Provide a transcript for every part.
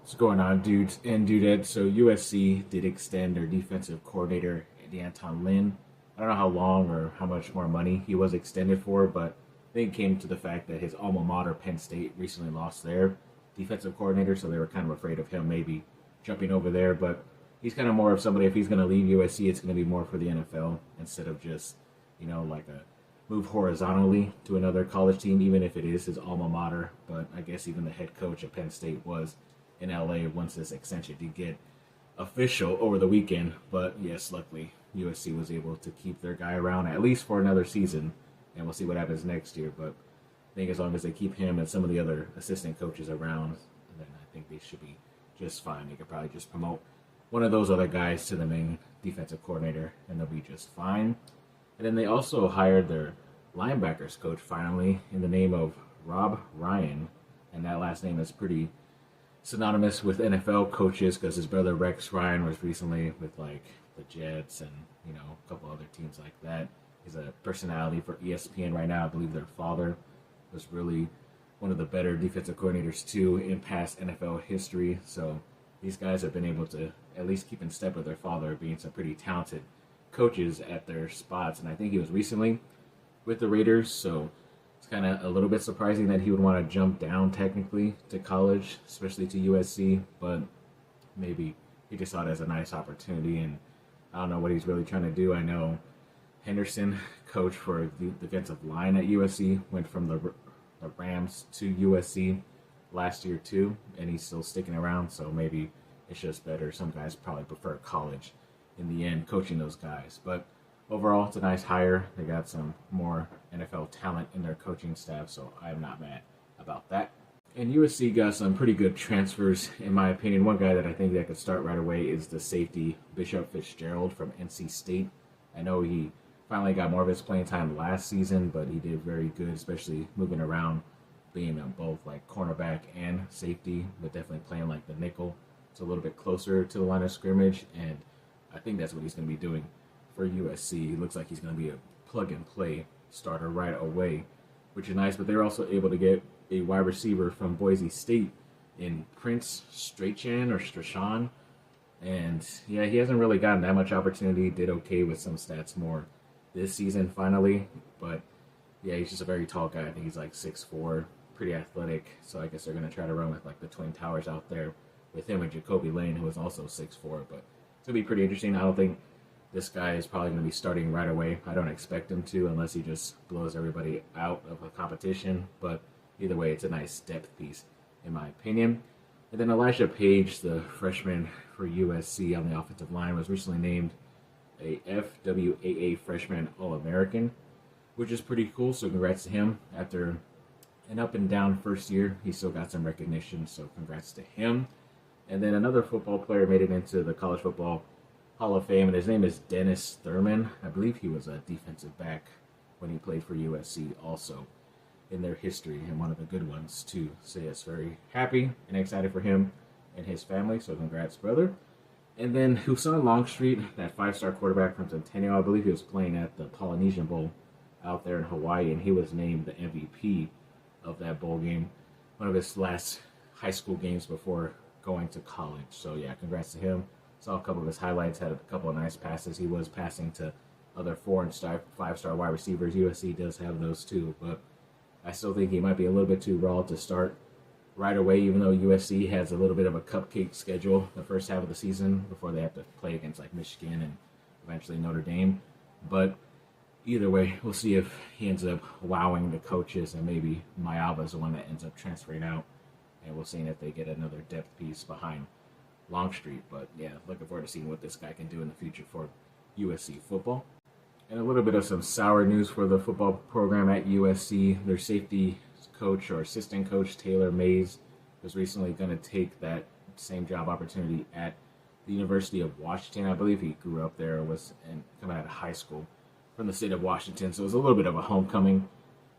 What's going on, dudes and dudettes? So USC did extend their defensive coordinator, Lynn. I don't know how long or how much more money he was extended for, but I think it came to the fact that his alma mater, Penn State, recently lost their defensive coordinator, so they were kind of afraid of him maybe jumping over there. But he's kind of more of somebody, if he's going to leave USC, it's going to be more for the NFL instead of just, like a move horizontally to another college team, even if it is his alma mater. But I guess even the head coach of Penn State was in LA once this extension did get official over the weekend. But yes, luckily USC was able to keep their guy around at least for another season, and we'll see what happens next year. But I think as long as they keep him and some of the other assistant coaches around, then I think they should be just fine. They could probably just promote one of those other guys to the main defensive coordinator, and they'll be just fine. And then they also hired their linebackers coach finally in the name of Rob Ryan, and that last name is pretty synonymous with NFL coaches because his brother Rex Ryan was recently with like the Jets and a couple other teams like that. He's a personality for ESPN right now. I believe their father was really one of the better defensive coordinators too in past NFL history. So these guys have been able to at least keep in step with their father, being some pretty talented coaches at their spots. And I think he was recently with the Raiders, so it's kind of a little bit surprising that he would want to jump down technically to college, especially to USC, but maybe he just saw it as a nice opportunity, and I don't know what he's really trying to do. I know Henderson, coach for the defensive line at USC, went from the Rams to USC last year too, and he's still sticking around, so maybe it's just better. Some guys probably prefer college in the end, coaching those guys, but overall, it's a nice hire. They got some more NFL talent in their coaching staff, so I'm not mad about that. And USC got some pretty good transfers, in my opinion. One guy that I think that could start right away is the safety, Bishop Fitzgerald from NC State. I know he finally got more of his playing time last season, but he did very good, especially moving around, being both like cornerback and safety, but definitely playing like the nickel. It's a little bit closer to the line of scrimmage, and I think that's what he's going to be doing for USC. He looks like he's going to be a plug-and-play starter right away, which is nice. But they're also able to get a wide receiver from Boise State in Prince Strachan. And, yeah, he hasn't really gotten that much opportunity. Did okay with some stats more this season finally. But, yeah, he's just a very tall guy. I think he's like 6'4", pretty athletic. So I guess they're going to try to run with like the Twin Towers out there with him and Jacoby Lane, who is also 6'4". But it's going to be pretty interesting. I don't think this guy is probably going to be starting right away. I don't expect him to unless he just blows everybody out of a competition. But either way, it's a nice depth piece, in my opinion. And then Elijah Page, the freshman for USC on the offensive line, was recently named a FWAA Freshman All-American, which is pretty cool. So congrats to him. After an up and down first year, he still got some recognition. So congrats to him. And then another football player made it into the College Football Hall of Fame, and his name is Dennis Thurman. I believe he was a defensive back when he played for USC also in their history, and one of the good ones too. So yes, very happy and excited for him and his family, so congrats, brother. And then Hussein Longstreet, that five-star quarterback from Centennial, I believe he was playing at the Polynesian Bowl out there in Hawaii, and he was named the MVP of that bowl game, one of his last high school games before going to college. So yeah, congrats to him. Saw a couple of his highlights, had a couple of nice passes. He was passing to other 4- and 5-star wide receivers. USC does have those too, but I still think he might be a little bit too raw to start right away, even though USC has a little bit of a cupcake schedule the first half of the season before they have to play against like Michigan and eventually Notre Dame. But either way, we'll see if he ends up wowing the coaches, and maybe Mayava is the one that ends up transferring out, and we'll see if they get another depth piece behind Longstreet. But yeah, looking forward to seeing what this guy can do in the future for USC football. And a little bit of some sour news for the football program at USC. Their safety coach or assistant coach, Taylor Mays, was recently going to take that same job opportunity at the University of Washington. I believe he grew up there, was coming out of high school from the state of Washington. So it was a little bit of a homecoming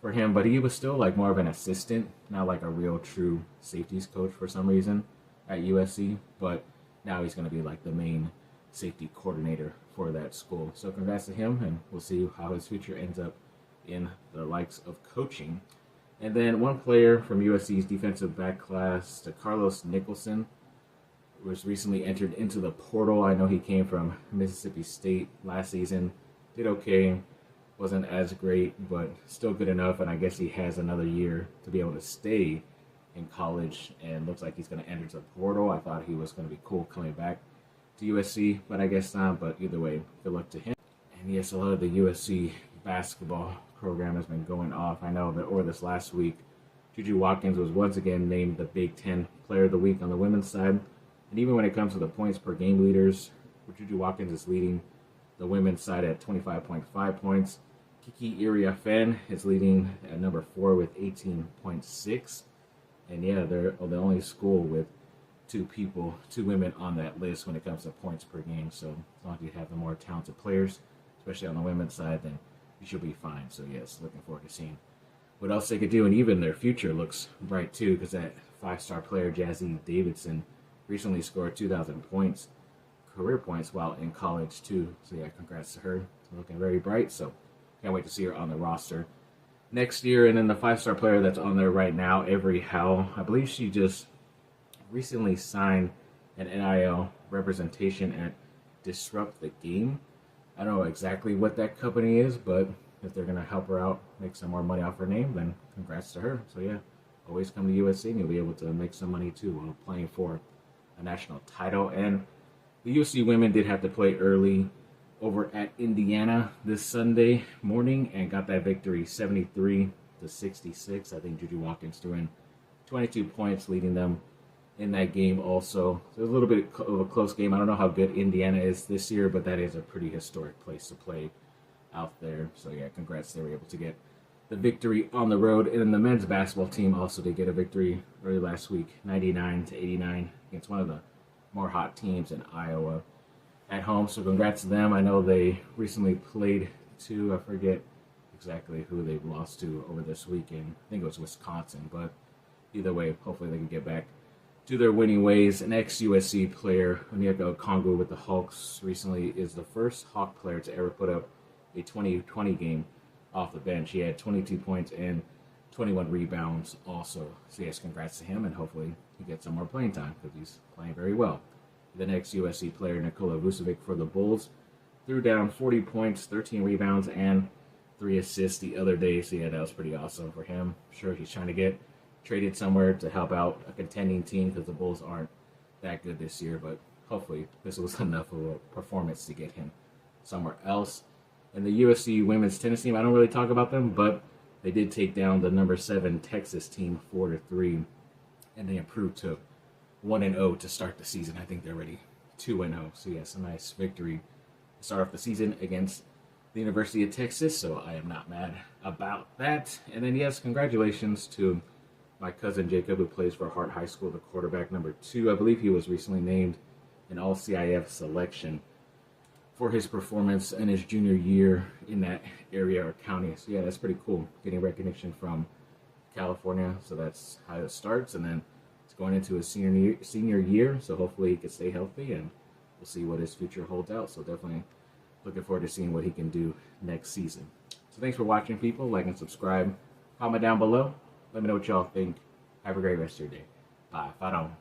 for him, but he was still like more of an assistant, not like a real true safeties coach for some reason at USC. But now he's going to be like the main safety coordinator for that school. So congrats to him, and we'll see how his future ends up in the likes of coaching. And then one player from USC's defensive back class, to Carlos Nicholson, was recently entered into the portal. I know he came from Mississippi State last season. Did okay. Wasn't as great, but still good enough. And I guess he has another year to be able to stay in college. And looks like he's going to enter the portal. I thought he was going to be cool coming back to USC, but I guess not. But either way, good luck to him. And yes, a lot of the USC basketball program has been going off. I know that over this last week, Juju Watkins was once again named the Big Ten Player of the Week on the women's side. And even when it comes to the points per game leaders, Juju Watkins is leading the women's side at 25.5 points. Kiki Iriafen is leading at number 4 with 18.6. And yeah, they're the only school with two women on that list when it comes to points per game. So as long as you have the more talented players, especially on the women's side, then you should be fine. So yes, looking forward to seeing what else they could do. And even their future looks bright too, because that 5-star player, Jazzy Davidson, recently scored 2,000 points, career points, while in college too. So yeah, congrats to her. It's looking very bright. So can't wait to see her on the roster next year. And then the 5-star player that's on there right now, Avery Howell, I believe she just recently signed an NIL representation at Disrupt the Game. I don't know exactly what that company is, but if they're going to help her out, make some more money off her name, then congrats to her. So yeah, always come to USC and you'll be able to make some money too while playing for a national title. And the USC women did have to play early over at Indiana this Sunday morning and got that victory 73-66. I think Juju Watkins threw in 22 points, leading them in that game also. So it was a little bit of a close game. I don't know how good Indiana is this year, but that is a pretty historic place to play out there. So yeah, congrats. They were able to get the victory on the road. And then the men's basketball team also did get a victory early last week, 99-89 against one of the more hot teams in Iowa at home. So congrats to them. I know they recently played I forget exactly who they've lost to over this weekend. I think it was Wisconsin, but either way, hopefully they can get back to their winning ways. An ex-USC player, Onyeka Okongwu with the Hawks, recently is the first Hawk player to ever put up a 2020 game off the bench. He had 22 points and 21 rebounds also. So yes, congrats to him, and hopefully he gets some more playing time because he's playing very well. The next USC player, Nikola Vucevic for the Bulls, threw down 40 points, 13 rebounds, and 3 assists the other day. So yeah, that was pretty awesome for him. I'm sure he's trying to get traded somewhere to help out a contending team because the Bulls aren't that good this year. But hopefully this was enough of a performance to get him somewhere else. And the USC women's tennis team, I don't really talk about them, but they did take down the number 7 Texas team 4-3, and they improved to 1-0 to start the season. I think they're already 2-0. So yes, a nice victory to start off the season against the University of Texas. So I am not mad about that. And then yes, congratulations to my cousin Jacob, who plays for Hart High School, the quarterback number 2. I believe he was recently named an All-CIF selection for his performance in his junior year in that area or county. So yeah, that's pretty cool, getting recognition from California. So that's how it starts, and then it's going into his senior year. So hopefully he can stay healthy, and we'll see what his future holds out. So definitely looking forward to seeing what he can do next season. So thanks for watching, people. Like and subscribe. Comment down below. Let me know what y'all think. Have a great rest of your day. Bye. Fight on.